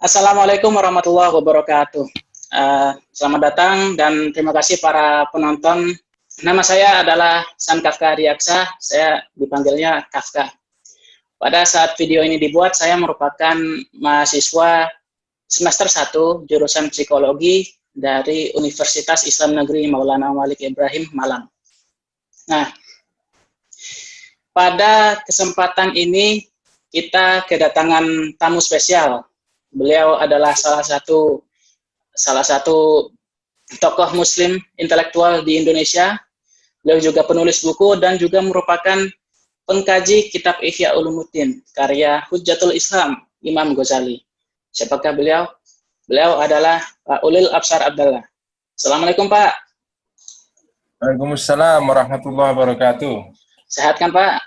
Assalamualaikum warahmatullahi wabarakatuh. Selamat datang dan terima kasih para penonton. Nama saya adalah San Kafka Diaksa, saya dipanggilnya Kafka. Pada saat video ini dibuat, saya merupakan mahasiswa semester 1 jurusan psikologi dari Universitas Islam Negeri Maulana Malik Ibrahim, Malang. Nah, pada kesempatan ini kita kedatangan tamu spesial. Beliau adalah salah satu tokoh muslim intelektual di Indonesia. Beliau juga penulis buku dan juga merupakan pengkaji kitab Ihya Ulumuddin karya Hujjatul Islam Imam Ghazali. Siapakah beliau? Beliau adalah Pak Ulil Absar Abdallah. Assalamualaikum Pak. Waalaikumsalam warahmatullahi wabarakatuh. Sehat kan Pak?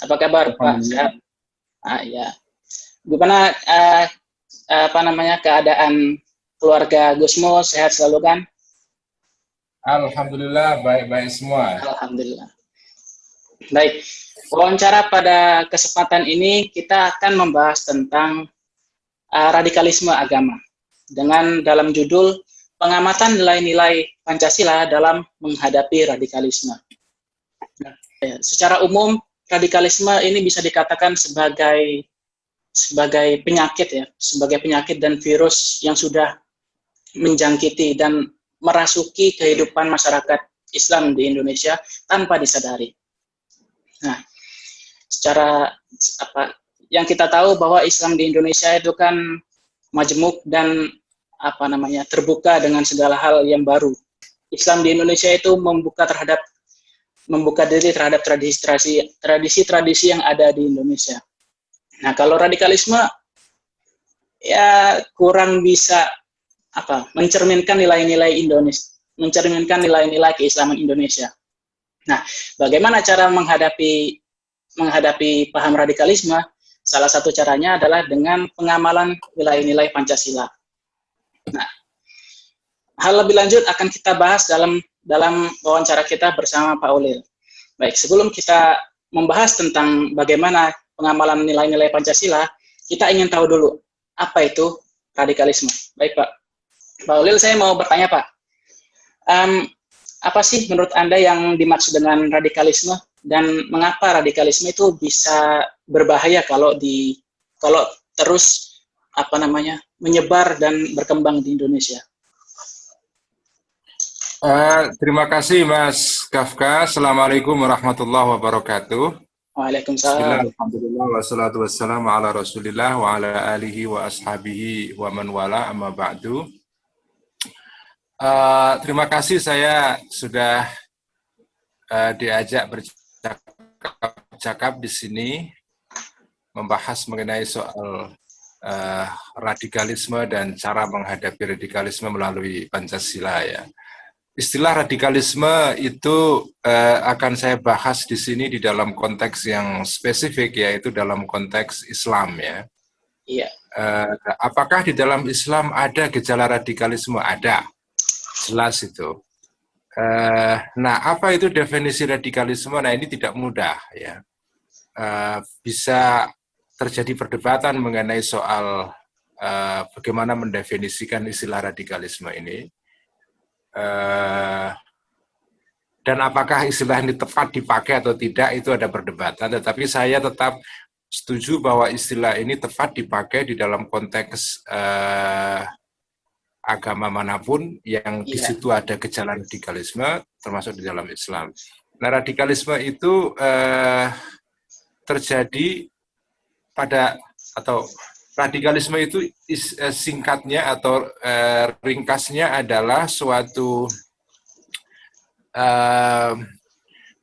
Apa kabar Pak? Sehat? Ya. Gimana keadaan keluarga Gusmo, sehat selalu kan? Alhamdulillah baik-baik semua. Alhamdulillah. Baik, wawancara pada kesempatan ini kita akan membahas tentang radikalisme agama dengan dalam judul pengamatan nilai-nilai Pancasila dalam menghadapi radikalisme. Nah, secara umum radikalisme ini bisa dikatakan sebagai penyakit ya, sebagai penyakit dan virus yang sudah menjangkiti dan merasuki kehidupan masyarakat Islam di Indonesia tanpa disadari. Nah, secara yang kita tahu bahwa Islam di Indonesia itu kan majemuk dan terbuka dengan segala hal yang baru. Islam di Indonesia itu membuka diri terhadap tradisi-tradisi yang ada di Indonesia. Nah, kalau radikalisme ya kurang bisa mencerminkan nilai-nilai Indonesia, mencerminkan nilai-nilai keislaman Indonesia. Nah, bagaimana cara menghadapi paham radikalisme? Salah satu caranya adalah dengan pengamalan nilai-nilai Pancasila. Nah, hal lebih lanjut akan kita bahas dalam wawancara kita bersama Pak Ulil. Baik, sebelum kita membahas tentang bagaimana pengamalan nilai-nilai Pancasila, kita ingin tahu dulu apa itu radikalisme. Baik Pak Ulil, saya mau bertanya Pak, apa sih menurut Anda yang dimaksud dengan radikalisme dan mengapa radikalisme itu bisa berbahaya kalau terus menyebar dan berkembang di Indonesia? Terima kasih Mas Kafka. Assalamualaikum warahmatullahi wabarakatuh. Waalaikumsalam. Bismillahirrahmanirrahim. Wassalatu wassalamu ala Rasulillah wa ala alihi wa ashabihi wa man wala amma ba'du. Terima kasih saya sudah diajak bercakap di sini membahas mengenai soal radikalisme dan cara menghadapi radikalisme melalui Pancasila ya. Istilah radikalisme itu akan saya bahas di sini di dalam konteks yang spesifik, yaitu dalam konteks Islam ya. Iya. Apakah di dalam Islam ada gejala radikalisme? Ada, jelas itu. Nah, apa itu definisi radikalisme? Nah, ini tidak mudah ya. Bisa terjadi perdebatan mengenai soal bagaimana mendefinisikan istilah radikalisme ini. Dan apakah istilah ini tepat dipakai atau tidak, itu ada perdebatan, tetapi saya tetap setuju bahwa istilah ini tepat dipakai di dalam konteks agama manapun yang di situ ada gejala radikalisme, termasuk di dalam Islam. Nah, radikalisme itu terjadi radikalisme itu singkatnya atau ringkasnya adalah suatu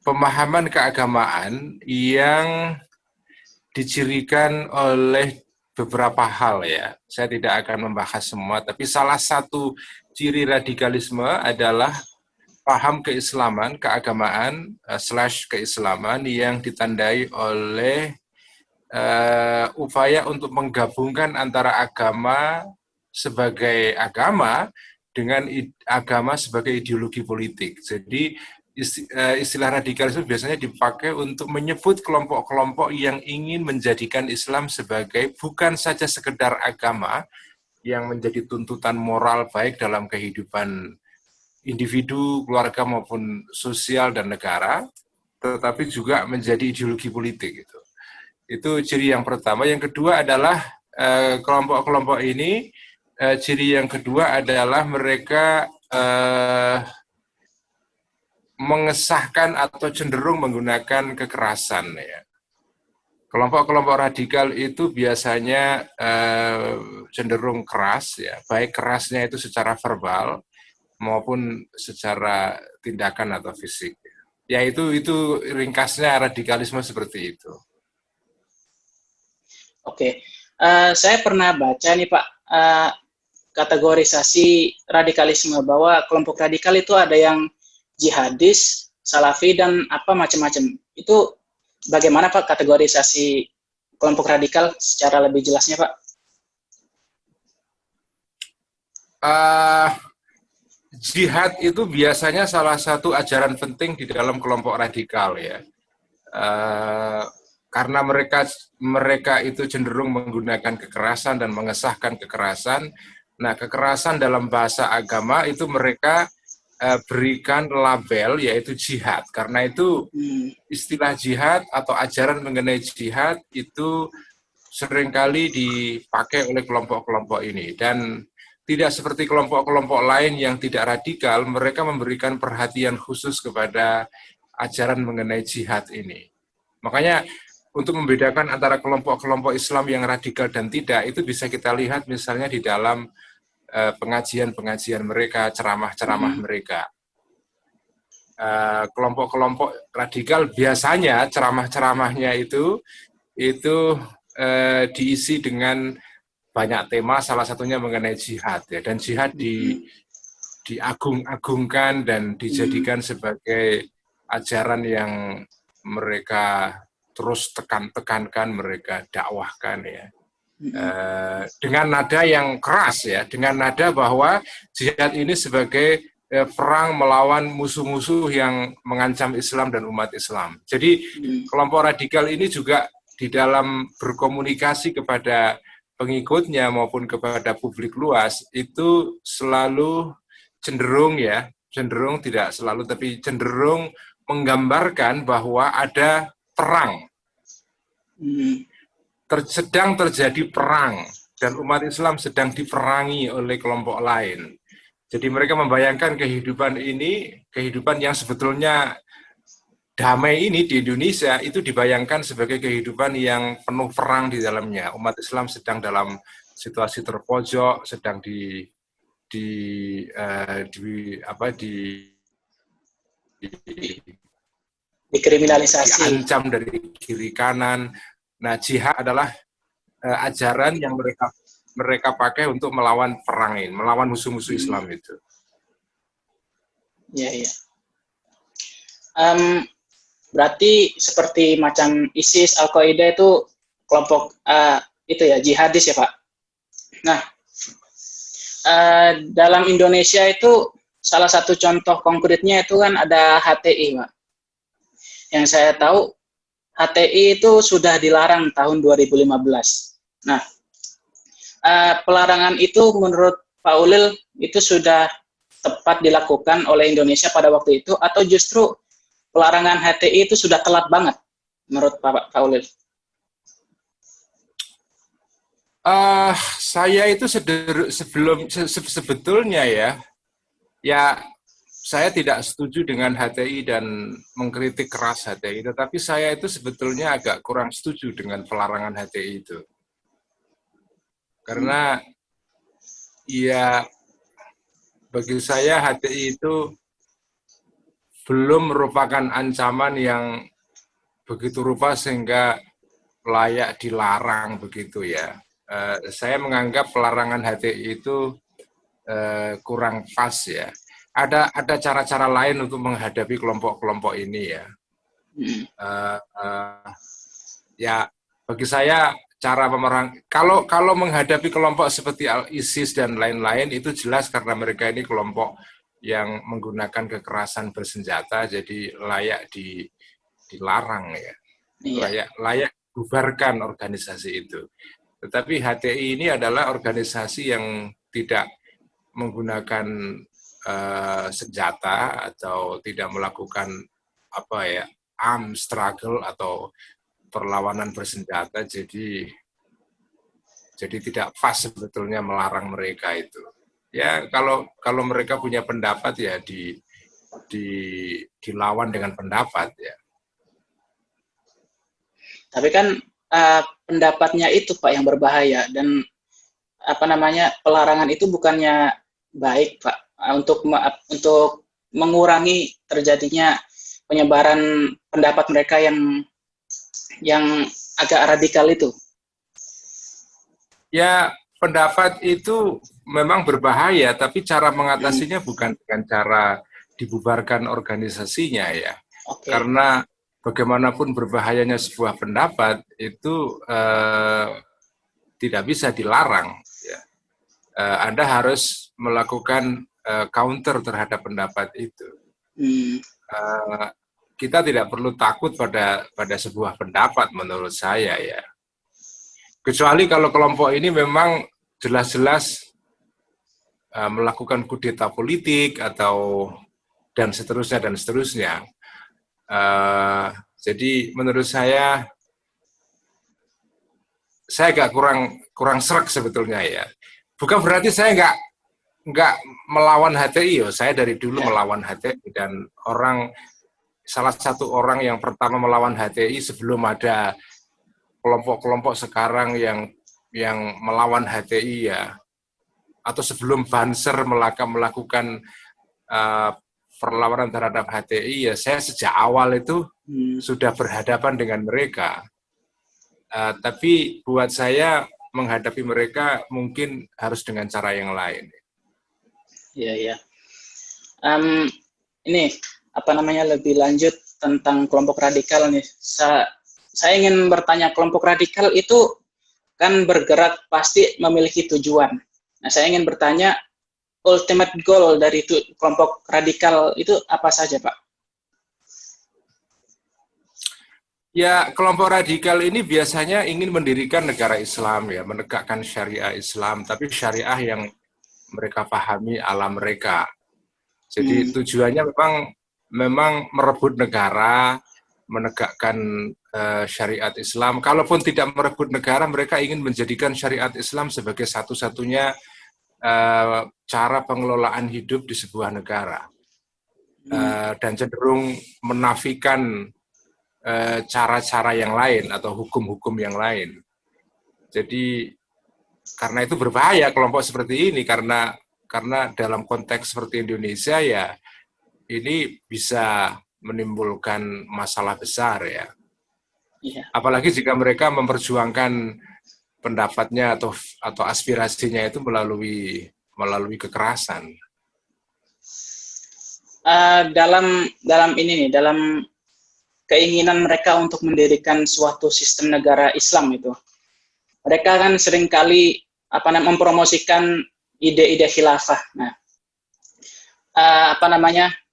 pemahaman keagamaan yang dicirikan oleh beberapa hal ya. Saya tidak akan membahas semua, tapi salah satu ciri radikalisme adalah paham keislaman, keagamaan / keislaman yang ditandai oleh upaya untuk menggabungkan antara agama sebagai agama dengan agama sebagai ideologi politik. Jadi istilah radikalisme biasanya dipakai untuk menyebut kelompok-kelompok yang ingin menjadikan Islam sebagai bukan saja sekedar agama yang menjadi tuntutan moral baik dalam kehidupan individu, keluarga maupun sosial dan negara, tetapi juga menjadi ideologi politik gitu. Itu ciri yang pertama. Yang kedua adalah kelompok-kelompok ini, ciri yang kedua adalah mereka mengesahkan atau cenderung menggunakan kekerasan ya. Kelompok-kelompok radikal itu biasanya cenderung keras ya, baik kerasnya itu secara verbal maupun secara tindakan atau fisik. Ya itu ringkasnya radikalisme seperti itu. Oke, saya pernah baca nih Pak, kategorisasi radikalisme bahwa kelompok radikal itu ada yang jihadis, salafi, dan apa macam-macam. Itu bagaimana Pak kategorisasi kelompok radikal secara lebih jelasnya Pak? Jihad itu biasanya salah satu ajaran penting di dalam kelompok radikal ya. Karena mereka itu cenderung menggunakan kekerasan dan mengesahkan kekerasan. Nah, kekerasan dalam bahasa agama itu mereka berikan label yaitu jihad. Karena itu istilah jihad atau ajaran mengenai jihad itu seringkali dipakai oleh kelompok-kelompok ini. Dan tidak seperti kelompok-kelompok lain yang tidak radikal, mereka memberikan perhatian khusus kepada ajaran mengenai jihad ini. Makanya untuk membedakan antara kelompok-kelompok Islam yang radikal dan tidak, itu bisa kita lihat misalnya di dalam pengajian-pengajian mereka, ceramah-ceramah mereka. Kelompok-kelompok radikal biasanya ceramah-ceramahnya itu diisi dengan banyak tema, salah satunya mengenai jihad ya, dan jihad diagung-agungkan dan dijadikan sebagai ajaran yang mereka terus tekankan, mereka dakwahkan ya. Dengan nada yang keras ya, dengan nada bahwa jihad ini sebagai perang melawan musuh-musuh yang mengancam Islam dan umat Islam. Jadi kelompok radikal ini juga di dalam berkomunikasi kepada pengikutnya maupun kepada publik luas itu selalu cenderung tidak selalu tapi cenderung menggambarkan bahwa ada perang. Sedang terjadi perang dan umat Islam sedang diperangi oleh kelompok lain. Jadi mereka membayangkan kehidupan yang sebetulnya damai ini di Indonesia itu dibayangkan sebagai kehidupan yang penuh perang di dalamnya. Umat Islam sedang dalam situasi terpojok, sedang dikriminalisasi, diancam dari kiri kanan. Nah, jihad adalah ajaran yang mereka pakai untuk melawan perang ini, melawan musuh-musuh Islam itu. Iya, iya. Berarti seperti macam ISIS, Al-Qaeda itu kelompok itu ya jihadis ya Pak. Nah, dalam Indonesia itu salah satu contoh konkretnya itu kan ada HTI Pak. Yang saya tahu HTI itu sudah dilarang tahun 2015. Nah, pelarangan itu menurut Pak Ulil itu sudah tepat dilakukan oleh Indonesia pada waktu itu atau justru pelarangan HTI itu sudah telat banget menurut Pak Ulil? Saya itu sebetulnya ya saya tidak setuju dengan HTI dan mengkritik keras HTI, tetapi saya itu sebetulnya agak kurang setuju dengan pelarangan HTI itu. Karena ya bagi saya HTI itu belum merupakan ancaman yang begitu rupa sehingga layak dilarang begitu ya. Saya menganggap pelarangan HTI itu kurang pas ya. Ada cara-cara lain untuk menghadapi kelompok-kelompok ini ya. Ya bagi saya cara pemerang kalau menghadapi kelompok seperti ISIS dan lain-lain itu jelas karena mereka ini kelompok yang menggunakan kekerasan bersenjata jadi layak dilarang ya. Iya. Layak bubarkan organisasi itu. Tetapi HTI ini adalah organisasi yang tidak menggunakan senjata atau tidak melakukan armed struggle atau perlawanan bersenjata, jadi tidak pas sebetulnya melarang mereka itu. Ya kalau mereka punya pendapat ya dilawan dengan pendapat ya. Tapi kan pendapatnya itu Pak yang berbahaya, dan pelarangan itu bukannya baik Pak, untuk mengurangi terjadinya penyebaran pendapat mereka yang agak radikal itu. Ya, pendapat itu memang berbahaya, tapi cara mengatasinya bukan dengan cara dibubarkan organisasinya ya. Okay. Karena bagaimanapun berbahayanya sebuah pendapat itu tidak bisa dilarang. Ya. Anda harus melakukan counter terhadap pendapat itu. Kita tidak perlu takut pada sebuah pendapat menurut saya ya. Kecuali kalau kelompok ini memang jelas-jelas melakukan kudeta politik atau dan seterusnya. Jadi menurut saya agak kurang serak sebetulnya ya. Bukan berarti saya nggak melawan HTI ya. Saya dari dulu melawan HTI, dan salah satu orang yang pertama melawan HTI sebelum ada kelompok-kelompok sekarang yang melawan HTI ya, atau sebelum Banser melakukan perlawanan terhadap HTI ya, saya sejak awal itu sudah berhadapan dengan mereka. Tapi buat saya menghadapi mereka mungkin harus dengan cara yang lain. Iya. Ini lebih lanjut tentang kelompok radikal nih. Saya ingin bertanya, kelompok radikal itu kan bergerak pasti memiliki tujuan. Nah, saya ingin bertanya, ultimate goal dari kelompok radikal itu apa saja, Pak? Ya, kelompok radikal ini biasanya ingin mendirikan negara Islam ya, menegakkan syariah Islam, tapi syariah yang mereka pahami ala mereka. Jadi tujuannya memang merebut negara, menegakkan syariat Islam. Kalaupun tidak merebut negara, mereka ingin menjadikan syariat Islam sebagai satu-satunya cara pengelolaan hidup di sebuah negara. Dan cenderung menafikan cara-cara yang lain atau hukum-hukum yang lain. Jadi karena itu berbahaya kelompok seperti ini, karena dalam konteks seperti Indonesia ya, ini bisa menimbulkan masalah besar ya. Iya. Apalagi jika mereka memperjuangkan pendapatnya atau aspirasinya itu melalui kekerasan. Dalam keinginan mereka untuk mendirikan suatu sistem negara Islam itu, mereka kan seringkali mempromosikan ide-ide khilafah. Nah,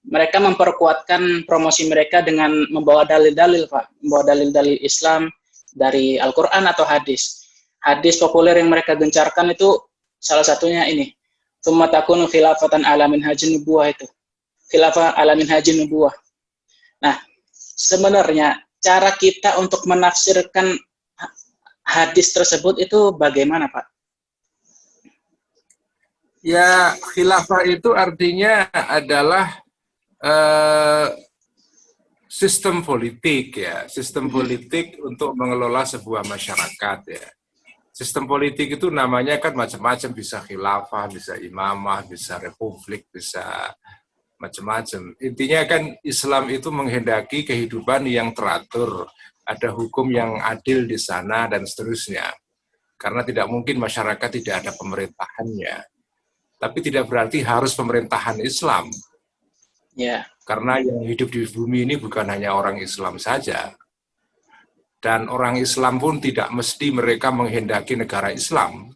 mereka memperkuatkan promosi mereka dengan membawa dalil-dalil, Pak, membawa dalil-dalil Islam dari Al-Quran atau hadis. Hadis populer yang mereka gencarkan itu salah satunya ini, tsumma takunu khilafatan ala minhajin nubuwah itu. Khilafah ala minhajin nubuwah. Nah, sebenarnya cara kita untuk menafsirkan hadis tersebut itu bagaimana, Pak? Ya, khilafah itu artinya adalah sistem politik ya, sistem politik untuk mengelola sebuah masyarakat ya. Sistem politik itu namanya kan macam-macam, bisa khilafah, bisa imamah, bisa republik, bisa macam-macam. Intinya kan Islam itu menghendaki kehidupan yang teratur, ada hukum yang adil di sana dan seterusnya. Karena tidak mungkin masyarakat tidak ada pemerintahannya. Tapi tidak berarti harus pemerintahan Islam. Yeah. Karena yang hidup di bumi ini bukan hanya orang Islam saja. Dan orang Islam pun tidak mesti mereka menghendaki negara Islam.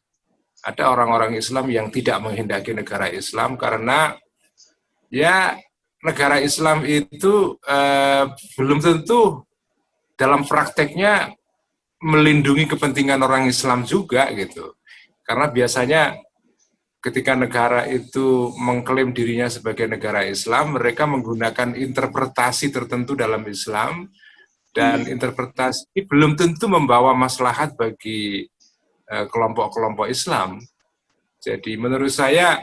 Ada orang-orang Islam yang tidak menghendaki negara Islam karena Ya, negara Islam itu belum tentu dalam prakteknya melindungi kepentingan orang Islam juga gitu. Karena biasanya ketika negara itu mengklaim dirinya sebagai negara Islam, mereka menggunakan interpretasi tertentu dalam Islam, dan interpretasi ini belum tentu membawa maslahat bagi kelompok-kelompok Islam. Jadi menurut saya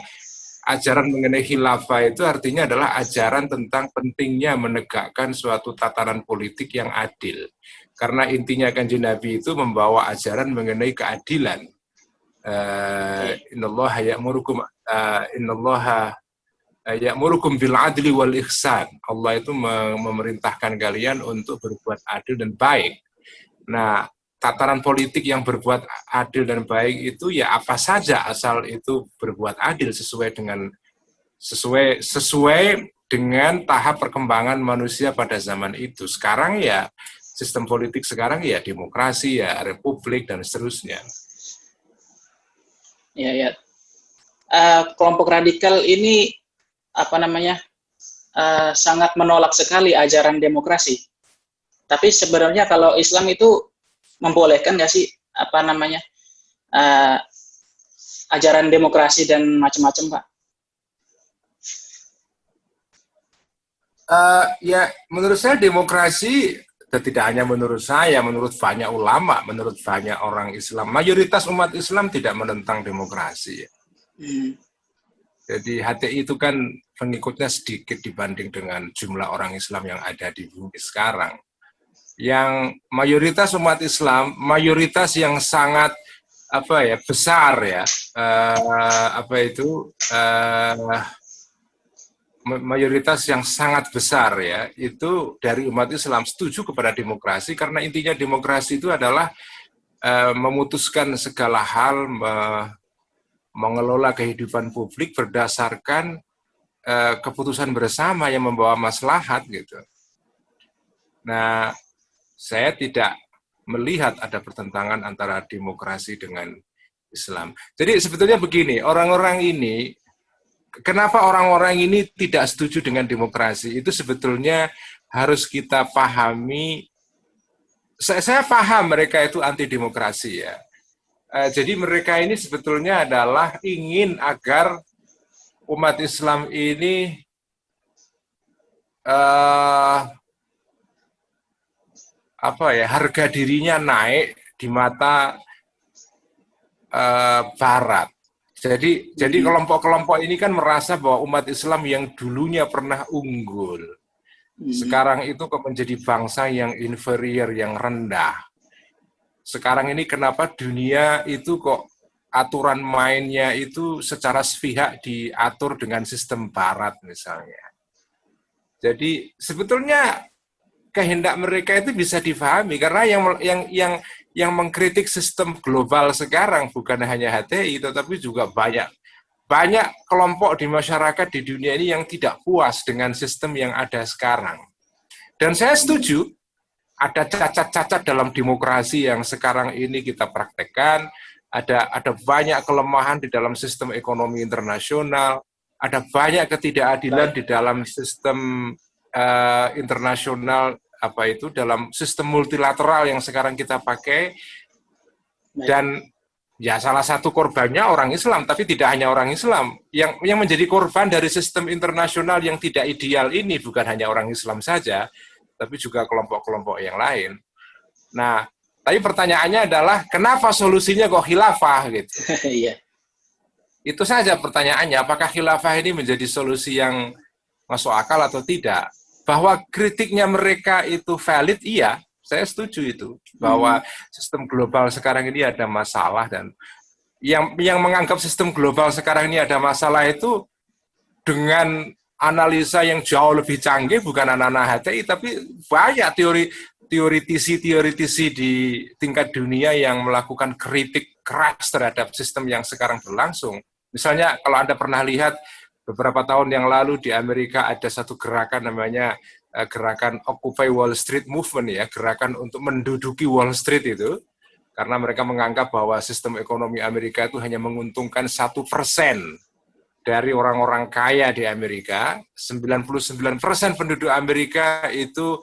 ajaran mengenai khilafah itu artinya adalah ajaran tentang pentingnya menegakkan suatu tatanan politik yang adil. Karena intinya Kanjeng Nabi itu membawa ajaran mengenai keadilan. Innallaha ya'murukum bil adli wal ihsan. Allah itu memerintahkan kalian untuk berbuat adil dan baik. Nah, tataran politik yang berbuat adil dan baik itu ya apa saja asal itu berbuat adil sesuai dengan tahap perkembangan manusia pada zaman itu. Sekarang ya sistem politik sekarang ya demokrasi, ya republik dan seterusnya. Ya. Kelompok radikal ini sangat menolak sekali ajaran demokrasi. Tapi sebenarnya kalau Islam itu membolehkan nggak sih ajaran demokrasi dan macam-macam, Pak? Ya, menurut saya demokrasi, tidak hanya menurut saya, menurut banyak ulama, menurut banyak orang Islam, mayoritas umat Islam tidak menentang demokrasi. Jadi HTI itu kan pengikutnya sedikit dibanding dengan jumlah orang Islam yang ada di bumi sekarang. Yang mayoritas umat Islam, mayoritas yang sangat besar ya, mayoritas yang sangat besar ya, itu dari umat Islam setuju kepada demokrasi, karena intinya demokrasi itu adalah memutuskan segala hal, mengelola kehidupan publik berdasarkan keputusan bersama yang membawa maslahat gitu. Nah, saya tidak melihat ada pertentangan antara demokrasi dengan Islam. Jadi sebetulnya begini, orang-orang ini, kenapa orang-orang ini tidak setuju dengan demokrasi? Itu sebetulnya harus kita pahami. Saya paham mereka itu anti demokrasi ya. Jadi mereka ini sebetulnya adalah ingin agar umat Islam ini harga dirinya naik di mata Barat. Jadi kelompok-kelompok ini kan merasa bahwa umat Islam yang dulunya pernah unggul, sekarang itu kok menjadi bangsa yang inferior, yang rendah. Sekarang ini kenapa dunia itu kok aturan mainnya itu secara sepihak diatur dengan sistem Barat misalnya. Jadi sebetulnya kehendak mereka itu bisa difahami, karena yang mengkritik sistem global sekarang bukan hanya HTI, tetapi juga banyak kelompok di masyarakat di dunia ini yang tidak puas dengan sistem yang ada sekarang. Dan saya setuju, ada cacat-cacat dalam demokrasi yang sekarang ini kita praktekkan, ada banyak kelemahan di dalam sistem ekonomi internasional, ada banyak ketidakadilan di dalam sistem internasional, dalam sistem multilateral yang sekarang kita pakai. Dan ya salah satu korbannya orang Islam, tapi tidak hanya orang Islam. Yang menjadi korban dari sistem internasional yang tidak ideal ini bukan hanya orang Islam saja, tapi juga kelompok-kelompok yang lain. Nah, tapi pertanyaannya adalah kenapa solusinya kok khilafah gitu? Iya. Itu saja pertanyaannya, apakah khilafah ini menjadi solusi yang masuk akal atau tidak? Bahwa kritiknya mereka itu valid, iya, saya setuju itu. Bahwa sistem global sekarang ini ada masalah, dan yang menganggap sistem global sekarang ini ada masalah itu dengan analisa yang jauh lebih canggih, bukan anak-anak HTI, tapi banyak teoritisi di tingkat dunia yang melakukan kritik keras terhadap sistem yang sekarang berlangsung. Misalnya kalau Anda pernah lihat beberapa tahun yang lalu di Amerika ada satu gerakan namanya gerakan Occupy Wall Street Movement ya, gerakan untuk menduduki Wall Street itu, karena mereka menganggap bahwa sistem ekonomi Amerika itu hanya menguntungkan 1% dari orang-orang kaya di Amerika, 99% penduduk Amerika itu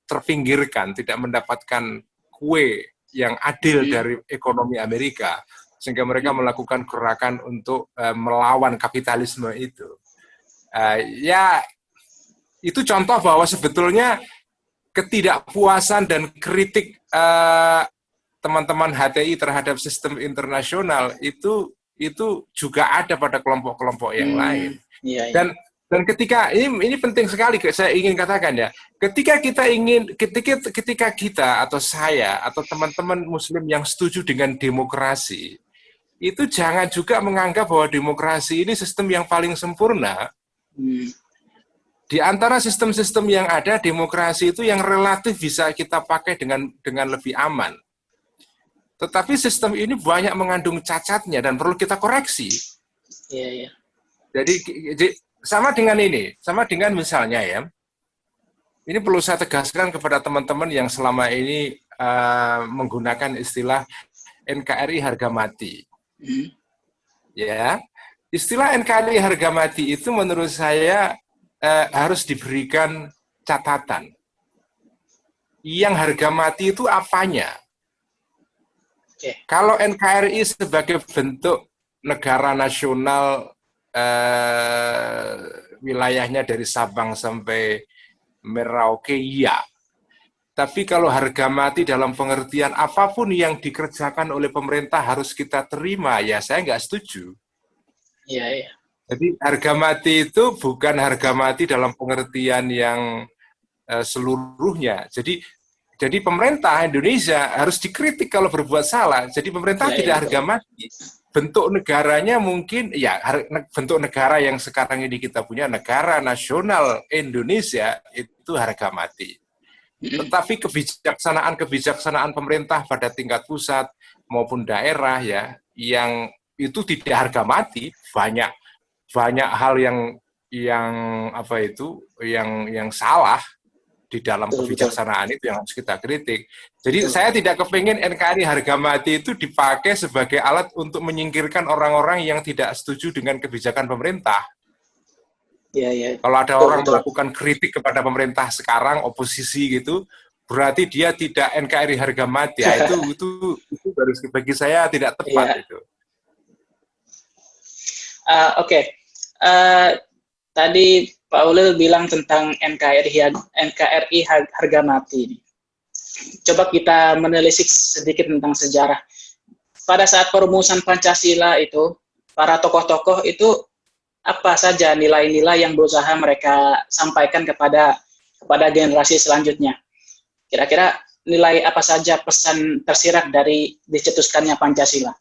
terpinggirkan, tidak mendapatkan kue yang adil dari ekonomi Amerika, sehingga mereka melakukan gerakan untuk melawan kapitalisme itu. Ya, itu contoh bahwa sebetulnya ketidakpuasan dan kritik teman-teman HTI terhadap sistem internasional itu juga ada pada kelompok-kelompok yang lain. Iya. Dan ketika ini penting sekali, saya ingin katakan ya, ketika kita atau saya atau teman-teman Muslim yang setuju dengan demokrasi, itu jangan juga menganggap bahwa demokrasi ini sistem yang paling sempurna. Di antara sistem-sistem yang ada, demokrasi itu yang relatif bisa kita pakai dengan lebih aman. Tetapi sistem ini banyak mengandung cacatnya dan perlu kita koreksi. Iya. Jadi sama dengan misalnya ya, ini perlu saya tegaskan kepada teman-teman yang selama ini menggunakan istilah NKRI harga mati. Ya, istilah NKRI harga mati itu menurut saya harus diberikan catatan. Yang harga mati itu apanya? Kalau NKRI sebagai bentuk negara nasional, wilayahnya dari Sabang sampai Merauke, ya. Tapi kalau harga mati dalam pengertian apapun yang dikerjakan oleh pemerintah harus kita terima, ya saya nggak setuju. Iya. Jadi harga mati itu bukan harga mati dalam pengertian yang seluruhnya. Jadi pemerintah Indonesia harus dikritik kalau berbuat salah. Jadi pemerintah tidak harga mati. Bentuk negaranya mungkin, ya bentuk negara yang sekarang ini kita punya, negara nasional Indonesia, itu harga mati. Tetapi kebijaksanaan pemerintah pada tingkat pusat maupun daerah ya, yang itu tidak harga mati, banyak hal yang salah di dalam kebijaksanaan itu yang harus kita kritik. Jadi saya tidak kepingin NKRI harga mati itu dipakai sebagai alat untuk menyingkirkan orang-orang yang tidak setuju dengan kebijakan pemerintah. Iya. Kalau ada orang melakukan kritik kepada pemerintah sekarang, oposisi gitu, berarti dia tidak NKRI harga mati. Ya, itu bagi saya tidak tepat itu. Oke. Tadi Pak Ulil bilang tentang NKRI harga mati. Coba kita menelisik sedikit tentang sejarah. Pada saat perumusan Pancasila itu, para tokoh-tokoh itu apa saja nilai-nilai yang berusaha mereka sampaikan kepada generasi selanjutnya. Kira-kira nilai apa saja pesan tersirat dari dicetuskannya Pancasila?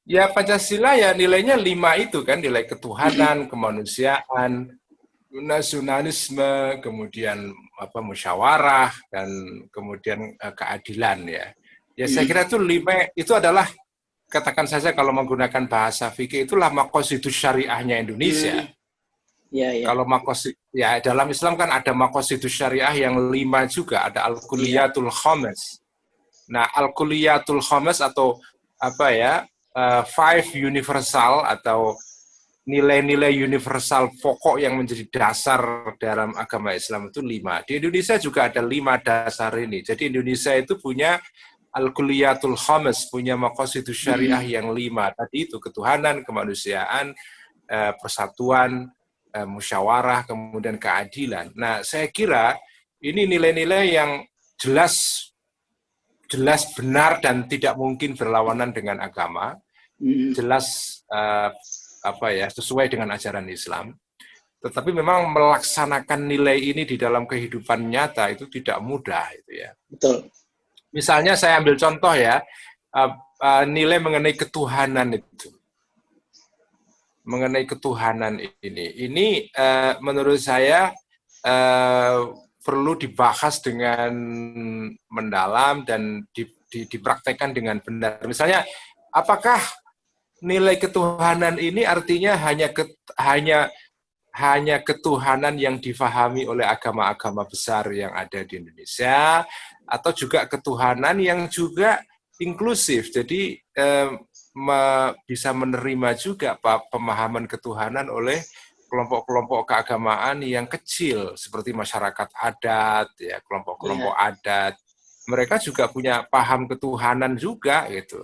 Ya Pancasila ya nilainya 5 itu kan, nilai ketuhanan, kemanusiaan, nasionalisme, kemudian musyawarah, dan kemudian keadilan ya. Ya saya kira itu 5 itu adalah, katakan saja kalau menggunakan bahasa fikih, itulah maqasidus syariahnya Indonesia. Kalau ya dalam Islam kan ada maqasidus syariah yang 5 juga, ada al-kulliyatul khamis. Nah, al-kulliyatul khamis atau five universal atau nilai-nilai universal pokok yang menjadi dasar dalam agama Islam itu 5. Di Indonesia juga ada 5 dasar ini. Jadi Indonesia itu punya al-kulliyatul khamis, punya maqasidus syariah yang 5. Tadi itu ketuhanan, kemanusiaan, persatuan, musyawarah, kemudian keadilan. Nah, saya kira ini nilai-nilai yang jelas benar dan tidak mungkin berlawanan dengan agama, jelas sesuai dengan ajaran Islam. Tetapi memang melaksanakan nilai ini di dalam kehidupan nyata itu tidak mudah itu ya. Betul. Misalnya saya ambil contoh ya, nilai mengenai ketuhanan itu. Mengenai ketuhanan ini menurut saya perlu dibahas dengan mendalam dan dipraktekkan dengan benar. Misalnya, apakah nilai ketuhanan ini artinya hanya ketuhanan yang difahami oleh agama-agama besar yang ada di Indonesia, atau juga ketuhanan yang juga inklusif. Jadi bisa menerima juga pemahaman ketuhanan oleh kelompok-kelompok keagamaan yang kecil seperti masyarakat adat, ya kelompok-kelompok adat. Mereka juga punya paham ketuhanan juga gitu.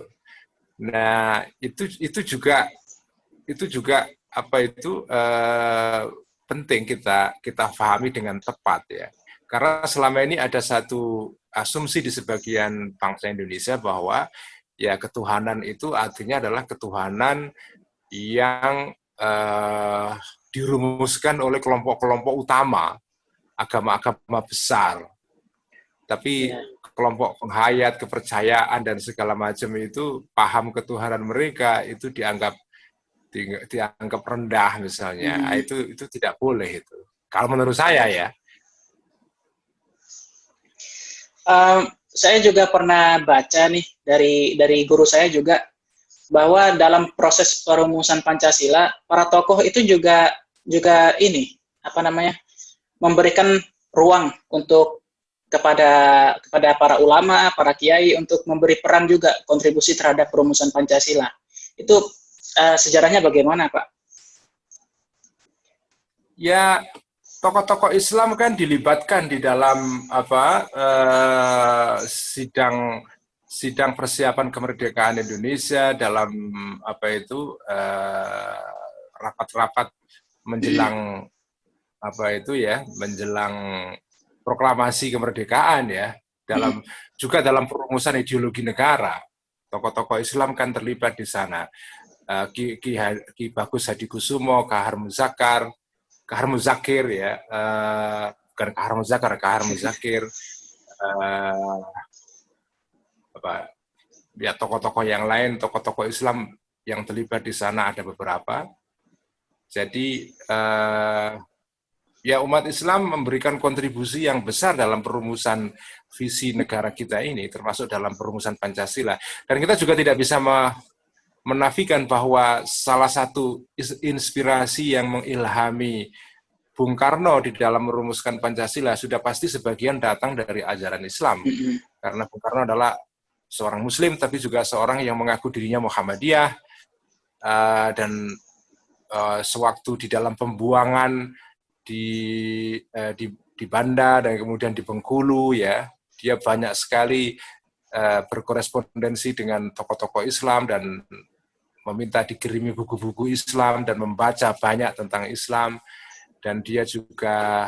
Nah, itu juga penting kita pahami dengan tepat ya. Karena selama ini ada satu asumsi di sebagian bangsa Indonesia bahwa ya ketuhanan itu artinya adalah ketuhanan yang dirumuskan oleh kelompok-kelompok utama, agama-agama besar. Tapi kelompok penghayat, kepercayaan, dan segala macam itu, paham ketuhanan mereka itu dianggap rendah misalnya. Itu tidak boleh itu. Kalau menurut saya ya. Saya juga pernah baca nih dari guru saya juga bahwa dalam proses perumusan Pancasila para tokoh itu juga ini memberikan ruang untuk kepada para ulama, para kiai untuk memberi peran juga kontribusi terhadap perumusan Pancasila. Itu sejarahnya bagaimana, Pak? Ya, tokoh-tokoh Islam kan dilibatkan di dalam sidang persiapan kemerdekaan Indonesia, dalam rapat-rapat menjelang menjelang proklamasi kemerdekaan ya, juga dalam perumusan ideologi negara. Tokoh-tokoh Islam kan terlibat di sana. Ki Bagus Hadikusumo, Kahar Muzakir ya, bukan Kahar Muzakir, ya tokoh-tokoh yang lain, tokoh-tokoh Islam yang terlibat di sana ada beberapa. Jadi ya umat Islam memberikan kontribusi yang besar dalam perumusan visi negara kita ini, termasuk dalam perumusan Pancasila. Dan kita juga tidak bisa menafikan bahwa salah satu inspirasi yang mengilhami Bung Karno di dalam merumuskan Pancasila sudah pasti sebagian datang dari ajaran Islam. Karena Bung Karno adalah seorang Muslim, tapi juga seorang yang mengaku dirinya Muhammadiyah, dan sewaktu di dalam pembuangan di Banda dan kemudian di Bengkulu ya, dia banyak sekali berkorespondensi dengan tokoh-tokoh Islam dan meminta dikirimi buku-buku Islam dan membaca banyak tentang Islam, dan dia juga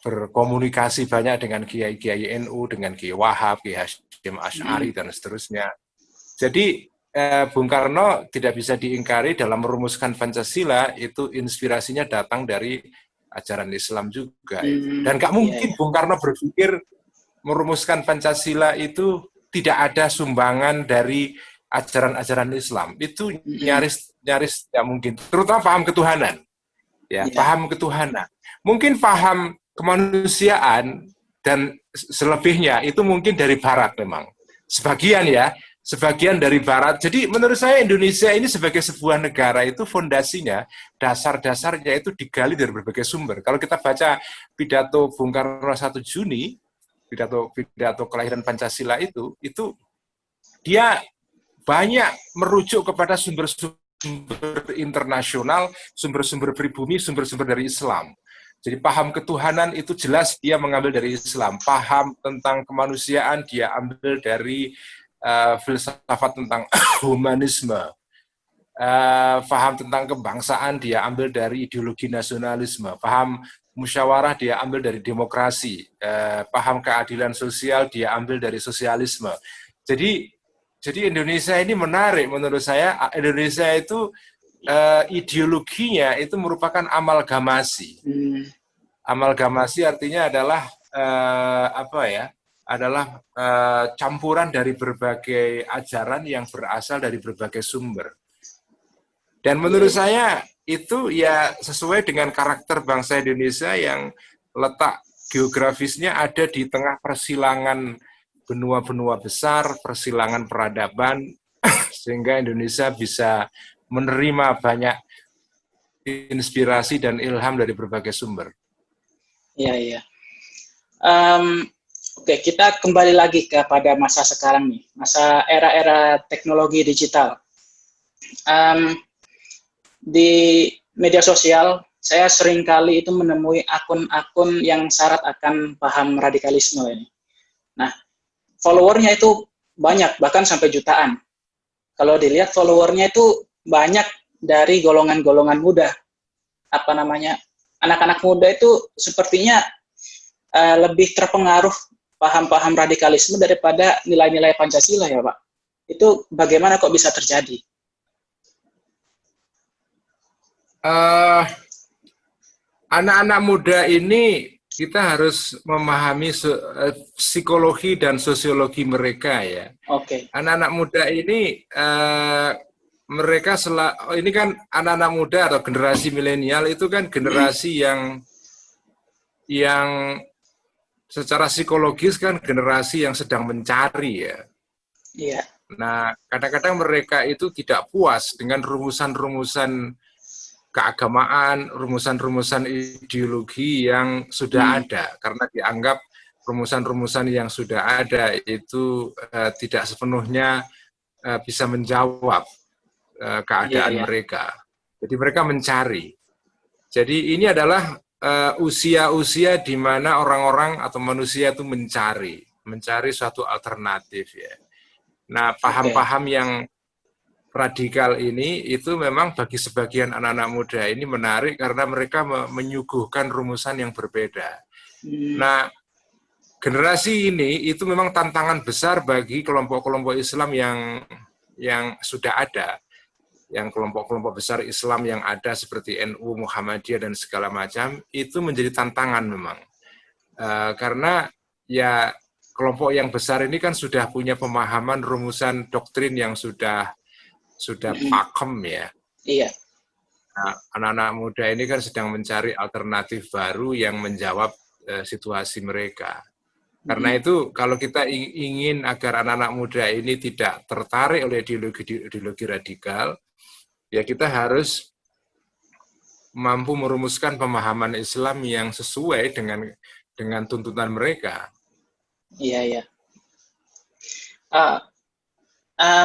berkomunikasi banyak dengan kiai-kiai NU, dengan Kiai Wahab, Kiai Hasyim Asy'ari dan seterusnya. Jadi Bung Karno tidak bisa diingkari dalam merumuskan Pancasila itu inspirasinya datang dari ajaran Islam juga. Dan nggak mungkin Bung Karno berpikir merumuskan Pancasila itu tidak ada sumbangan dari ajaran-ajaran Islam. Itu nyaris tidak mungkin. Terutama paham ketuhanan. Ya, paham ketuhanan. Mungkin paham kemanusiaan dan selebihnya itu mungkin dari Barat memang. Sebagian dari Barat. Jadi menurut saya Indonesia ini sebagai sebuah negara itu fondasinya, dasar-dasarnya itu digali dari berbagai sumber. Kalau kita baca pidato Bung Karno 1 Juni, pidato kelahiran Pancasila itu dia banyak merujuk kepada sumber-sumber internasional, sumber-sumber pribumi, sumber-sumber dari Islam. Jadi paham ketuhanan itu jelas dia mengambil dari Islam. Paham tentang kemanusiaan dia ambil dari filsafat tentang humanisme. Paham tentang kebangsaan dia ambil dari ideologi nasionalisme. Paham musyawarah dia ambil dari demokrasi. Paham keadilan sosial dia ambil dari sosialisme. Jadi Indonesia ini menarik menurut saya. Indonesia itu ideologinya itu merupakan amalgamasi. Amalgamasi artinya adalah adalah campuran dari berbagai ajaran yang berasal dari berbagai sumber. Dan menurut saya itu ya sesuai dengan karakter bangsa Indonesia yang letak geografisnya ada di tengah persilangan benua-benua besar, persilangan peradaban, sehingga Indonesia bisa menerima banyak inspirasi dan ilham dari berbagai sumber. Iya. Oke, kita kembali lagi kepada masa sekarang nih, masa era-era teknologi digital. Di media sosial, saya sering kali itu menemui akun-akun yang syarat akan paham radikalisme ini. Nah, followernya itu banyak, bahkan sampai jutaan. Kalau dilihat followernya itu banyak dari golongan-golongan muda. Apa namanya? Anak-anak muda itu sepertinya lebih terpengaruh paham-paham radikalisme daripada nilai-nilai Pancasila ya Pak. Itu bagaimana kok bisa terjadi? Anak-anak muda ini kita harus memahami psikologi dan sosiologi mereka ya. Oke. Anak-anak muda ini mereka ini kan anak-anak muda atau generasi milenial itu kan generasi yang secara psikologis kan generasi yang sedang mencari ya. Iya. Nah, kadang-kadang mereka itu tidak puas dengan rumusan-rumusan keagamaan, rumusan-rumusan ideologi yang sudah ada, karena dianggap rumusan-rumusan yang sudah ada itu tidak sepenuhnya bisa menjawab keadaan mereka. Jadi mereka mencari. Jadi ini adalah usia-usia di mana orang-orang atau manusia itu mencari suatu alternatif ya. Nah, paham-paham yang radikal ini itu memang bagi sebagian anak-anak muda ini menarik karena mereka menyuguhkan rumusan yang berbeda. Nah, generasi ini itu memang tantangan besar bagi kelompok-kelompok Islam yang sudah ada, yang kelompok-kelompok besar Islam yang ada seperti NU, Muhammadiyah dan segala macam itu menjadi tantangan memang, karena ya kelompok yang besar ini kan sudah punya pemahaman rumusan doktrin yang sudah pakem ya. Iya. Nah, anak-anak muda ini kan sedang mencari alternatif baru yang menjawab situasi mereka. Karena itu kalau kita ingin agar anak-anak muda ini tidak tertarik oleh ideologi radikal, ya kita harus mampu merumuskan pemahaman Islam yang sesuai dengan tuntutan mereka. Iya, iya.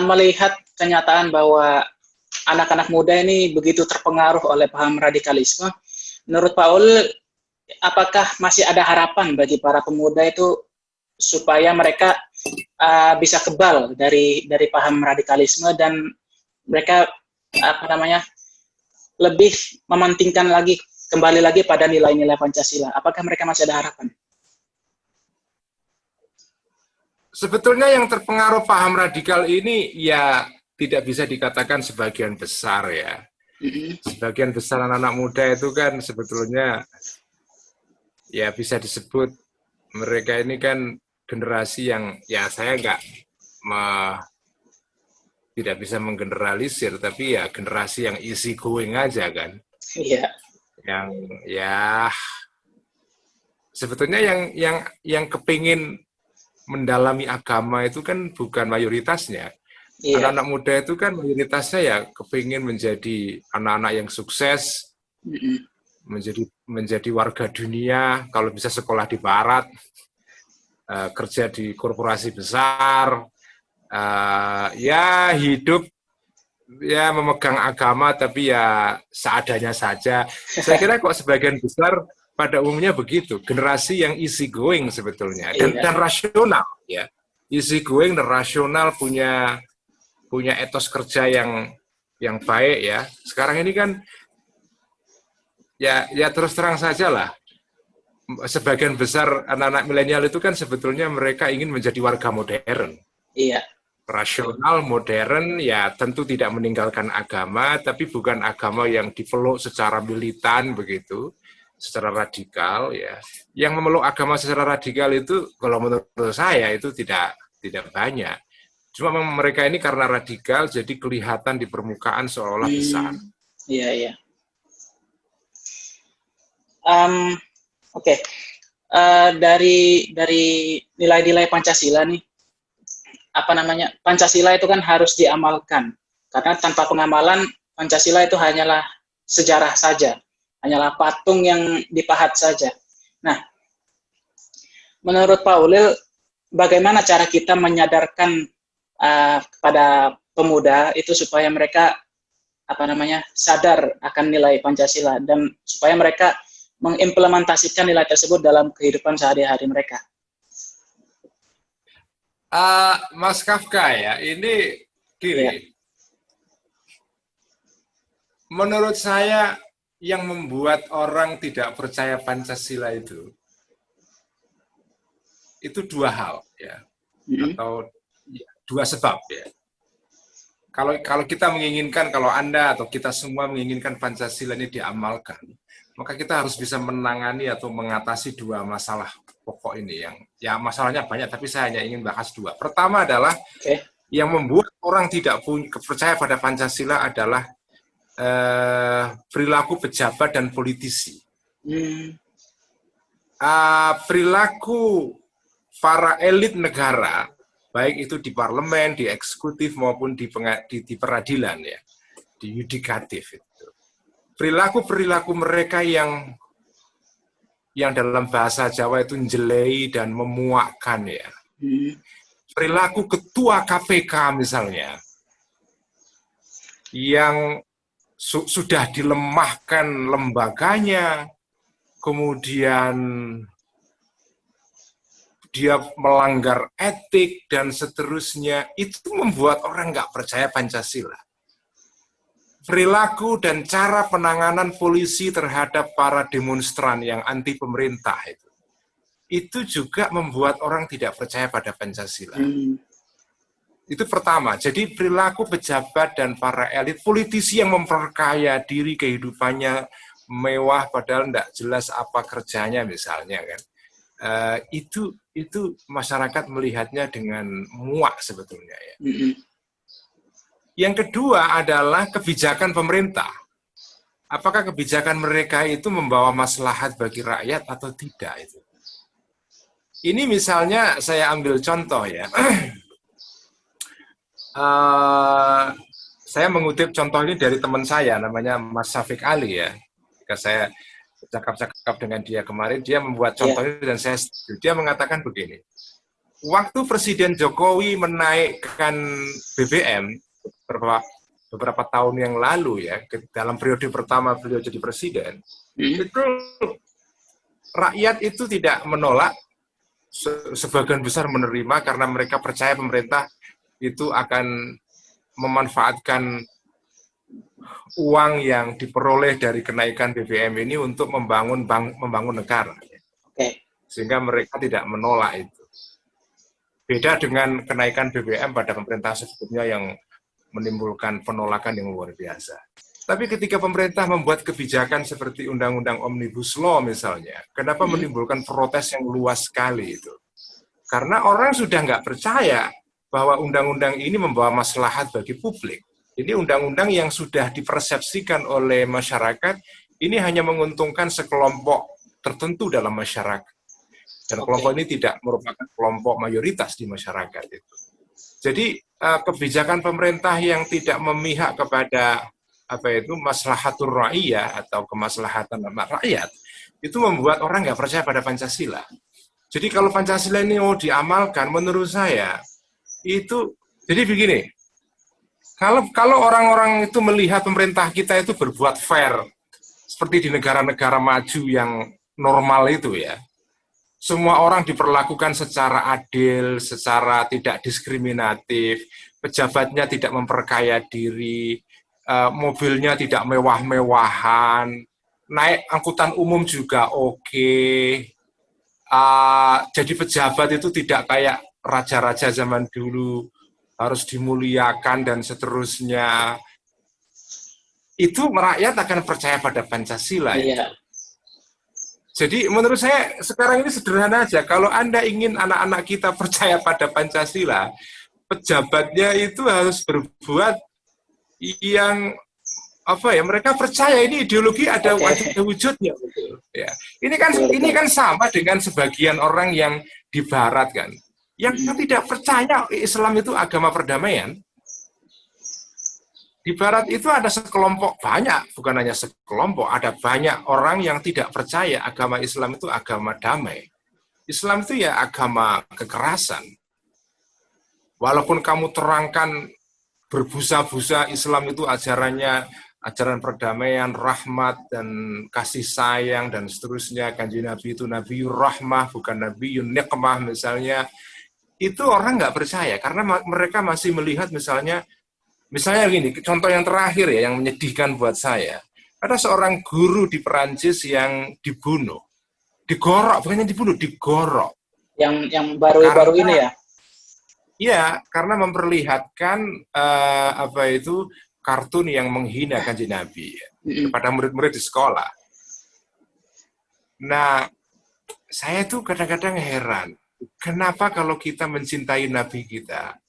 Melihat kenyataan bahwa anak-anak muda ini begitu terpengaruh oleh paham radikalisme, menurut Pak Ulil, apakah masih ada harapan bagi para pemuda itu supaya mereka bisa kebal dari paham radikalisme dan mereka lebih mementingkan kembali lagi pada nilai-nilai Pancasila? Apakah mereka masih ada harapan? Sebetulnya yang terpengaruh paham radikal ini ya tidak bisa dikatakan sebagian besar ya. Sebagian besar anak-anak muda itu kan sebetulnya ya bisa disebut mereka ini kan generasi yang ya saya tidak bisa menggeneralisir, tapi ya generasi yang easy going aja kan. Iya. Yang ya sebetulnya yang kepingin mendalami agama itu kan bukan mayoritasnya. Iya. Anak-anak muda itu kan mayoritasnya ya kepingin menjadi anak-anak yang sukses, menjadi warga dunia, kalau bisa sekolah di barat, kerja di korporasi besar, ya hidup ya memegang agama tapi ya seadanya saja. Saya kira kok sebagian besar pada umumnya begitu, generasi yang easy going sebetulnya dan rasional ya, easy going dan rasional, punya etos kerja yang baik ya. Sekarang ini kan ya terus terang saja lah, sebagian besar anak-anak milenial itu kan sebetulnya mereka ingin menjadi warga modern. Iya. Rasional, modern, ya tentu tidak meninggalkan agama, tapi bukan agama yang dipeluk secara militan begitu, secara radikal ya. Yang memeluk agama secara radikal itu kalau menurut saya itu tidak banyak. Cuma memang mereka ini karena radikal jadi kelihatan di permukaan seolah-olah besar. Iya, iya. Oke. Dari nilai-nilai Pancasila nih, Pancasila itu kan harus diamalkan. Karena tanpa pengamalan Pancasila itu hanyalah sejarah saja. Hanyalah patung yang dipahat saja. Nah, menurut Pak Ulil, bagaimana cara kita menyadarkan kepada pemuda itu supaya mereka sadar akan nilai Pancasila dan supaya mereka mengimplementasikan nilai tersebut dalam kehidupan sehari-hari mereka? Mas Kafka ya, ini gini. Ya. Menurut saya yang membuat orang tidak percaya Pancasila itu dua hal ya, atau ya, dua sebab ya. Kalau kita menginginkan, kalau Anda atau kita semua menginginkan Pancasila ini diamalkan, maka kita harus bisa menangani atau mengatasi dua masalah pokok ini yang ya masalahnya banyak, tapi saya hanya ingin bahas dua. Pertama adalah yang membuat orang tidak percaya pada Pancasila adalah perilaku pejabat dan politisi. Perilaku para elit negara, baik itu di parlemen, di eksekutif maupun di peradilan ya, di yudikatif itu. Perilaku mereka yang dalam bahasa Jawa itu menjelei dan memuakkan ya. Perilaku ketua KPK misalnya, yang sudah dilemahkan lembaganya, kemudian dia melanggar etik dan seterusnya, itu membuat orang nggak percaya Pancasila. Perilaku dan cara penanganan polisi terhadap para demonstran yang anti pemerintah itu juga membuat orang tidak percaya pada Pancasila. Itu pertama. Jadi perilaku pejabat dan para elit politisi yang memperkaya diri, kehidupannya mewah padahal tidak jelas apa kerjanya misalnya kan. Itu masyarakat melihatnya dengan muak sebetulnya ya. Yang kedua adalah kebijakan pemerintah. Apakah kebijakan mereka itu membawa maslahat bagi rakyat atau tidak itu? Ini misalnya saya ambil contoh ya. Saya mengutip contoh ini dari teman saya, namanya Mas Syafiq Ali ya. Ketika saya cakap-cakap dengan dia kemarin, dia membuat contoh ini dan saya setuju. Dia mengatakan begini, waktu Presiden Jokowi menaikkan BBM beberapa tahun yang lalu ya, dalam periode pertama beliau jadi presiden, itu rakyat itu tidak menolak, sebagian besar menerima karena mereka percaya pemerintah itu akan memanfaatkan uang yang diperoleh dari kenaikan BBM ini untuk membangun negara. Sehingga mereka tidak menolak itu. Beda dengan kenaikan BBM pada pemerintah sebelumnya yang menimbulkan penolakan yang luar biasa. Tapi ketika pemerintah membuat kebijakan seperti Undang-Undang Omnibus Law misalnya, kenapa menimbulkan protes yang luas sekali itu? Karena orang sudah nggak percaya bahwa undang-undang ini membawa maslahat bagi publik. Ini undang-undang yang sudah dipersepsikan oleh masyarakat, ini hanya menguntungkan sekelompok tertentu dalam masyarakat. Dan kelompok ini tidak merupakan kelompok mayoritas di masyarakat itu. Jadi kebijakan pemerintah yang tidak memihak kepada maslahatur ra'iyah atau kemaslahatan rakyat, itu membuat orang nggak percaya pada Pancasila. Jadi kalau Pancasila ini mau diamalkan, menurut saya, itu jadi begini, kalau orang-orang itu melihat pemerintah kita itu berbuat fair seperti di negara-negara maju yang normal itu ya, semua orang diperlakukan secara adil, secara tidak diskriminatif, pejabatnya tidak memperkaya diri, mobilnya tidak mewah-mewahan, naik angkutan umum juga oke. Jadi pejabat itu tidak kayak raja-raja zaman dulu harus dimuliakan dan seterusnya. Itu rakyat akan percaya pada Pancasila. Itu. Jadi menurut saya sekarang ini sederhana aja. Kalau Anda ingin anak-anak kita percaya pada Pancasila, pejabatnya itu harus berbuat yang mereka percaya ini ideologi ada wujudnya. Ya. Ini kan sama dengan sebagian orang yang di Barat kan. Yang tidak percaya Islam itu agama perdamaian. Di Barat itu ada sekelompok banyak, bukan hanya sekelompok, ada banyak orang yang tidak percaya agama Islam itu agama damai. Islam itu ya agama kekerasan. Walaupun kamu terangkan berbusa-busa Islam itu ajarannya ajaran perdamaian, rahmat, dan kasih sayang, dan seterusnya. Kanjeng Nabi itu Nabiyur Rahmah, bukan Nabiyun Niqmah misalnya. Itu orang nggak percaya, karena mereka masih melihat misalnya gini, contoh yang terakhir ya, yang menyedihkan buat saya. Ada seorang guru di Perancis yang dibunuh. Digorok, bukannya dibunuh, digorok. Yang baru-baru ini ya? Iya, karena memperlihatkan kartun yang menghina Kanjeng Nabi kepada murid-murid di sekolah. Nah, saya tuh kadang-kadang heran, kenapa kalau kita mencintai Nabi kita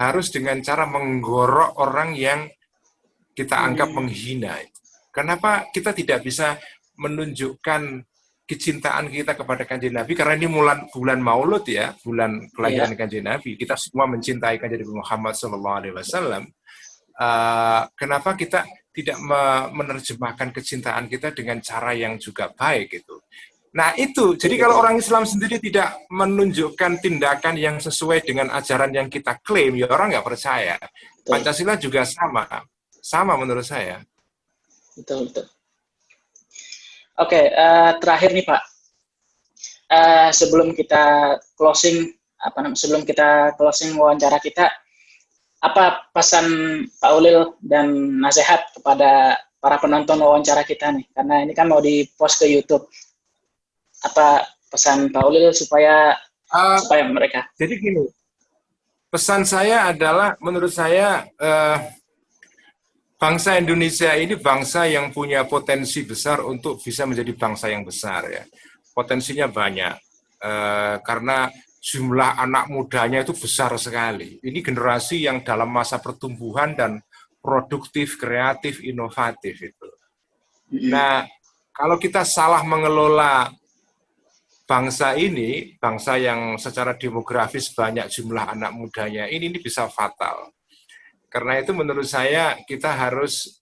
harus dengan cara menggorok orang yang kita anggap menghina? Kenapa kita tidak bisa menunjukkan kecintaan kita kepada Kanjeng Nabi, karena ini bulan Maulud ya, bulan kelahiran Kanjeng Nabi. Kita semua mencintai Kanjeng Nabi Muhammad SAW. Kenapa kita tidak menerjemahkan kecintaan kita dengan cara yang juga baik gitu? Nah itu, jadi kalau orang Islam sendiri tidak menunjukkan tindakan yang sesuai dengan ajaran yang kita klaim, ya orang nggak percaya. Pancasila juga sama menurut saya. Betul. Oke, terakhir nih Pak, sebelum kita closing wawancara kita, apa pesan Pak Ulil dan nasihat kepada para penonton wawancara kita nih? Karena ini kan mau di-post ke YouTube. Apa pesan Pak Ulil supaya mereka? Jadi gini, pesan saya adalah, menurut saya bangsa Indonesia ini bangsa yang punya potensi besar untuk bisa menjadi bangsa yang besar ya. Potensinya banyak karena jumlah anak mudanya itu besar sekali. Ini generasi yang dalam masa pertumbuhan dan produktif, kreatif, inovatif itu. Nah, kalau kita salah mengelola bangsa ini, bangsa yang secara demografis banyak jumlah anak mudanya, ini bisa fatal. Karena itu menurut saya kita harus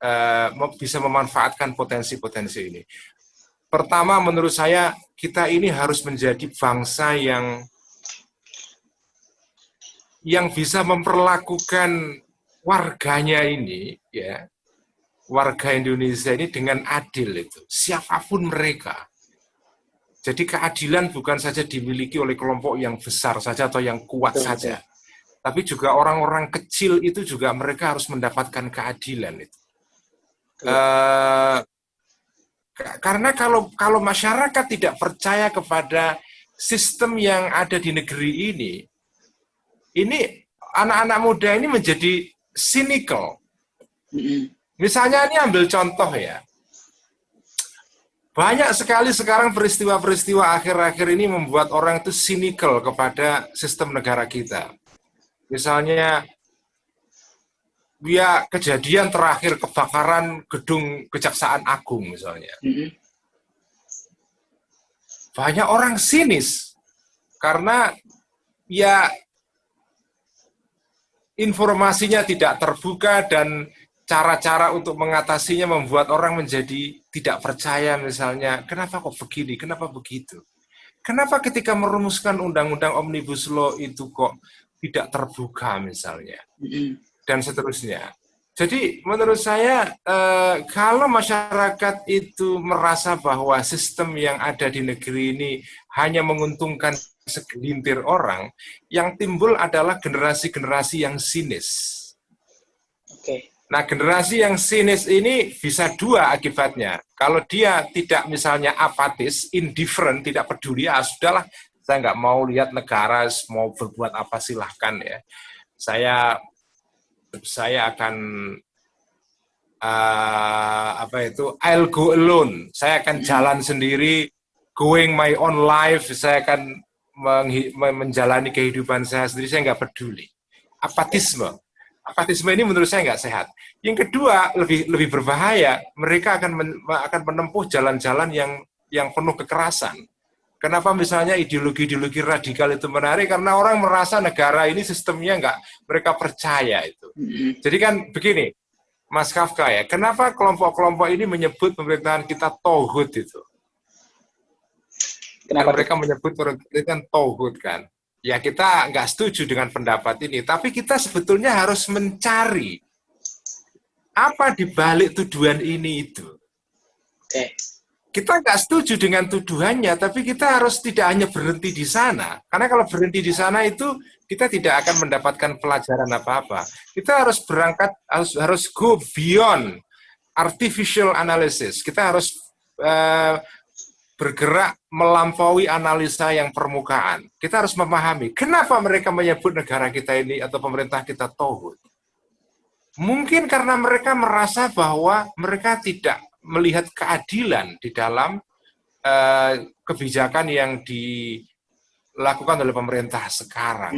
bisa memanfaatkan potensi-potensi ini. Pertama, menurut saya kita ini harus menjadi bangsa yang bisa memperlakukan warganya ini, ya, warga Indonesia ini dengan adil itu, siapapun mereka. Jadi keadilan bukan saja dimiliki oleh kelompok yang besar saja atau yang kuat saja, tapi juga orang-orang kecil itu juga mereka harus mendapatkan keadilan itu. Karena kalau masyarakat tidak percaya kepada sistem yang ada di negeri ini anak-anak muda ini menjadi cynical. Misalnya ini ambil contoh ya, banyak sekali sekarang peristiwa-peristiwa akhir-akhir ini membuat orang itu cynical kepada sistem negara kita. Misalnya, ya kejadian terakhir kebakaran gedung Kejaksaan Agung misalnya. Banyak orang sinis karena ya informasinya tidak terbuka dan cara-cara untuk mengatasinya membuat orang menjadi tidak percaya misalnya. Kenapa kok begini? Kenapa begitu? Kenapa ketika merumuskan undang-undang Omnibus Law itu kok tidak terbuka misalnya? Dan seterusnya. Jadi menurut saya kalau masyarakat itu merasa bahwa sistem yang ada di negeri ini hanya menguntungkan segelintir orang, yang timbul adalah generasi-generasi yang sinis. Nah, generasi yang sinis ini bisa dua akibatnya. Kalau dia tidak misalnya apatis, indifferent, tidak peduli, sudahlah, saya nggak mau lihat negara mau berbuat apa silahkan ya. Saya akan I'll go alone. Saya akan jalan sendiri, going my own life. Saya akan menjalani kehidupan saya sendiri. Saya nggak peduli. Apatisme ini menurut saya nggak sehat. Yang kedua, lebih berbahaya. Mereka akan menempuh jalan-jalan yang penuh kekerasan. Kenapa misalnya ideologi-ideologi radikal itu menarik? Karena orang merasa negara ini sistemnya mereka percaya itu. Jadi kan begini, Mas Kafka ya, kenapa kelompok-kelompok ini menyebut pemerintahan kita tauhid itu? Kenapa? mereka menyebut orang itu kan tauhid kan. Ya kita nggak setuju dengan pendapat ini, tapi kita sebetulnya harus mencari apa di balik tuduhan ini itu. Oke. Kita nggak setuju dengan tuduhannya, tapi kita harus tidak hanya berhenti di sana. Karena kalau berhenti di sana itu kita tidak akan mendapatkan pelajaran apa-apa. Kita harus berangkat, harus go beyond artificial analysis. Kita harus bergerak melampaui analisa yang permukaan. Kita harus memahami kenapa mereka menyebut negara kita ini atau pemerintah kita tauhid. Mungkin karena mereka merasa bahwa mereka tidak melihat keadilan di dalam kebijakan yang dilakukan oleh pemerintah sekarang.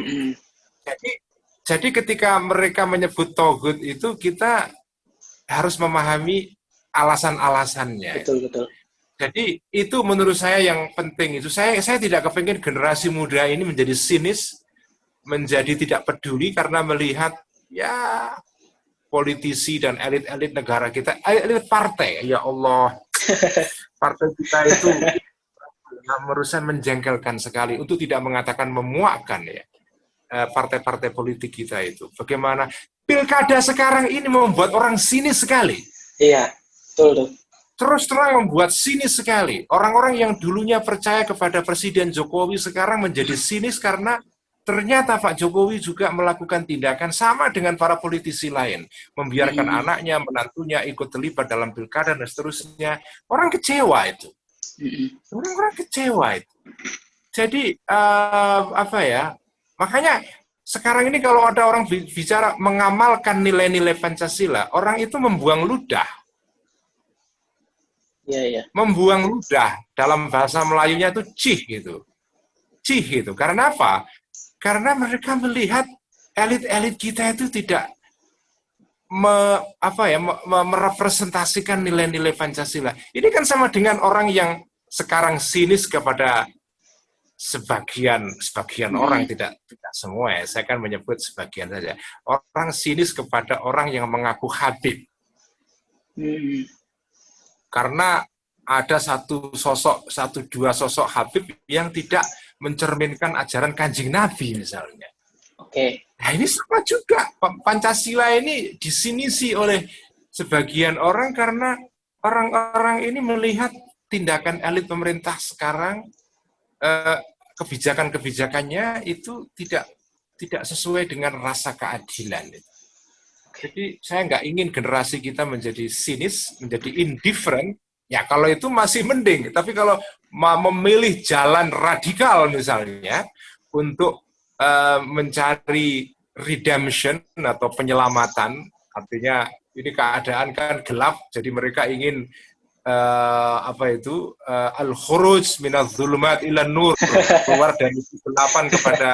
Jadi ketika mereka menyebut tauhid itu kita harus memahami alasan-alasannya. Betul. Jadi itu menurut saya yang penting itu. Saya tidak kepingin generasi muda ini menjadi sinis, menjadi tidak peduli karena melihat ya politisi dan elit-elit negara kita, elit partai, ya Allah, partai kita itu menurut saya menjengkelkan sekali untuk tidak mengatakan memuakkan ya partai-partai politik kita itu. Bagaimana pilkada sekarang ini membuat orang sinis sekali. Iya, betul. Terus terang membuat sinis sekali. Orang-orang yang dulunya percaya kepada Presiden Jokowi sekarang menjadi sinis karena ternyata Pak Jokowi juga melakukan tindakan sama dengan para politisi lain. Membiarkan anaknya, menantunya ikut terlibat dalam pilkada dan seterusnya. Orang kecewa itu. Orang-orang kecewa itu. Jadi, makanya sekarang ini kalau ada orang bicara mengamalkan nilai-nilai Pancasila, orang itu membuang ludah. Iya. Membuang ludah. Dalam bahasa Melayunya itu cih gitu. Cih gitu. Karena apa? Karena mereka melihat elit-elit kita itu tidak merepresentasikan nilai-nilai Pancasila. Ini kan sama dengan orang yang sekarang sinis kepada sebagian orang, tidak semua ya. Saya kan menyebut sebagian saja. Orang sinis kepada orang yang mengaku Habib. Karena ada dua sosok Habib yang tidak mencerminkan ajaran Kanjeng Nabi misalnya. Oke. Nah ini sama juga. Pancasila ini disinisi oleh sebagian orang karena orang-orang ini melihat tindakan elit pemerintah sekarang, kebijakan-kebijakannya itu tidak sesuai dengan rasa keadilan. Jadi saya nggak ingin generasi kita menjadi sinis, menjadi indifferent. Ya kalau itu masih mending, tapi kalau memilih jalan radikal misalnya untuk mencari redemption atau penyelamatan, artinya ini keadaan kan gelap, jadi mereka ingin al-khuruj minadz dzulumat ilan nur, keluar dari kegelapan kepada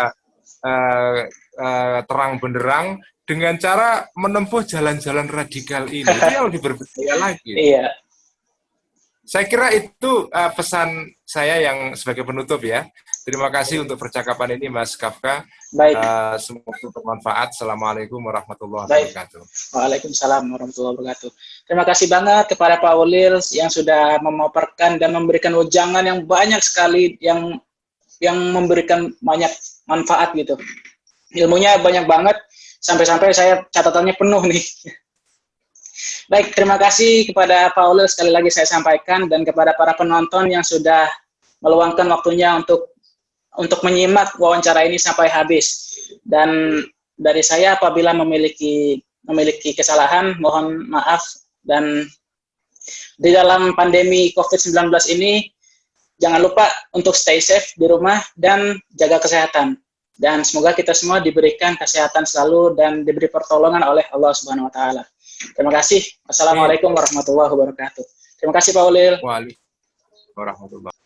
terang benderang dengan cara menempuh jalan-jalan radikal ini. Itu yang lebih berbahaya lagi. Iya. Saya kira itu pesan saya yang sebagai penutup ya. Terima kasih untuk percakapan ini Mas Kafka. Baik. Semoga bermanfaat. Assalamualaikum warahmatullahi wabarakatuh. Waalaikumsalam warahmatullahi wabarakatuh. Terima kasih banget kepada Pak Ulil yang sudah memaparkan dan memberikan wejangan yang banyak sekali yang memberikan banyak manfaat gitu. Ilmunya banyak banget sampai-sampai saya catatannya penuh nih. Baik, terima kasih kepada Pak Ulil sekali lagi saya sampaikan dan kepada para penonton yang sudah meluangkan waktunya untuk menyimak wawancara ini sampai habis. Dan dari saya apabila memiliki kesalahan, mohon maaf. Dan di dalam pandemi COVID-19 ini, jangan lupa untuk stay safe di rumah dan jaga kesehatan. Dan semoga kita semua diberikan kesehatan selalu dan diberi pertolongan oleh Allah Subhanahu wa Ta'ala. Terima kasih. Wassalamualaikum warahmatullahi wabarakatuh. Terima kasih Pak Ulil. Waalaikumsalam warahmatullahi wabarakatuh.